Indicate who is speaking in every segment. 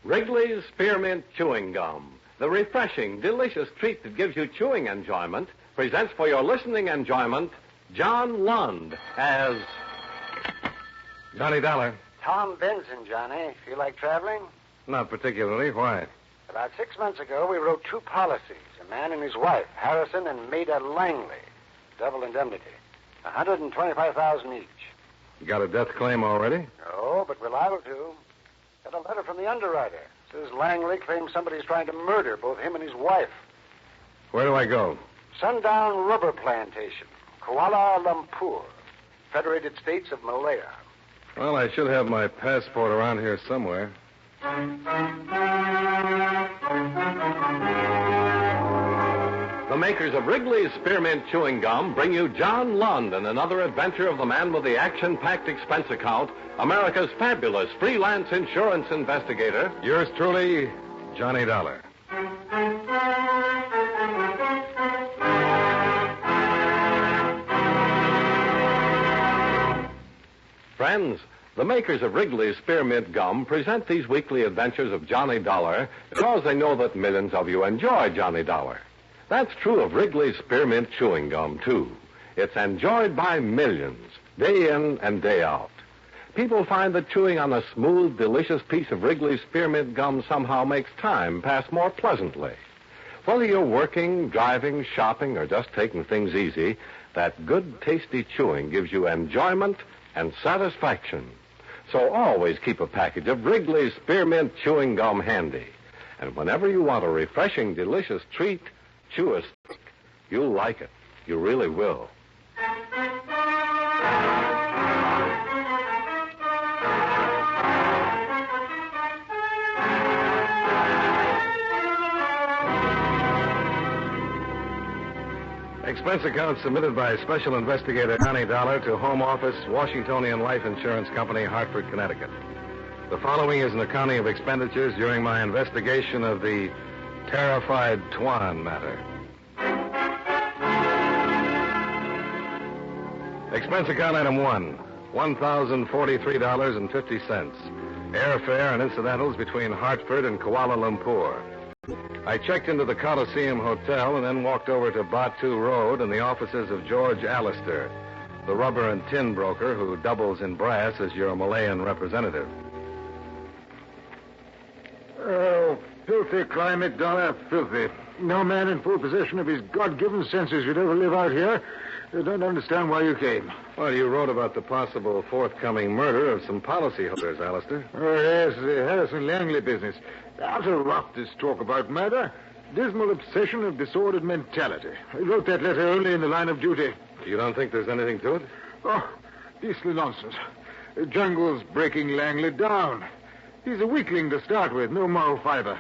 Speaker 1: Wrigley's Spearmint Chewing Gum, the refreshing, delicious treat that gives you chewing enjoyment, presents for your listening enjoyment John Lund as
Speaker 2: Johnny Dollar.
Speaker 3: Tom Benson, Johnny. Feel like traveling?
Speaker 2: Not particularly. Why?
Speaker 3: About 6 months ago, we wrote 2 policies. A man and his wife, Harrison and Maida Langley. Double indemnity. $125,000 each.
Speaker 2: You got a death claim already?
Speaker 3: No, but we're liable to. Got a letter from the underwriter. Says Langley claims somebody's trying to murder both him and his wife.
Speaker 2: Where do I go?
Speaker 3: Sundown Rubber Plantation, Kuala Lumpur, Federated States of Malaya.
Speaker 2: Well, I should have my passport around here somewhere.
Speaker 1: the makers of Wrigley's Spearmint Chewing Gum bring you John Lund and another adventure of the man with the action-packed expense account, America's fabulous freelance insurance investigator.
Speaker 2: Yours truly, Johnny Dollar.
Speaker 1: Friends, the makers of Wrigley's Spearmint Gum present these weekly adventures of Johnny Dollar because they know that millions of you enjoy Johnny Dollar. That's true of Wrigley's Spearmint Chewing Gum, too. It's enjoyed by millions, day in and day out. People find that chewing on a smooth, delicious piece of Wrigley's Spearmint Gum somehow makes time pass more pleasantly. Whether you're working, driving, shopping, or just taking things easy, that good, tasty chewing gives you enjoyment and satisfaction. So always keep a package of Wrigley's Spearmint Chewing Gum handy. And whenever you want a refreshing, delicious treat, chew a stick. You'll like it. You really will.
Speaker 2: Expense account submitted by Special Investigator Johnny Dollar to Home Office, Washingtonian Life Insurance Company, Hartford, Connecticut. The following is an accounting of expenditures during my investigation of the terrified Tuan matter. Expense account item 1, $1,043.50. Airfare and incidentals between Hartford and Kuala Lumpur. I checked into the Coliseum Hotel and then walked over to Batu Road and the offices of George Allister, the rubber and tin broker who doubles in brass as your Malayan representative.
Speaker 4: Oh, filthy climate, Dollar, filthy. No man in full possession of his God-given senses would ever live out here. I don't understand why you came.
Speaker 2: Well, you wrote about the possible forthcoming murder of some policyholders, Allister.
Speaker 4: Oh, yes, the Harrison Langley business. Utter rot, this talk about murder. Dismal obsession of disordered mentality. I wrote that letter only in the line of duty.
Speaker 2: You don't think there's anything to it?
Speaker 4: Oh, beastly nonsense. The jungle's breaking Langley down. He's a weakling to start with, no moral fiber.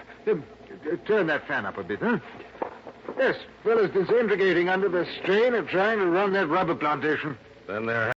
Speaker 4: Turn that fan up a bit, huh? Yes, fellow's disintegrating under the strain of trying to run that rubber plantation.
Speaker 2: Then there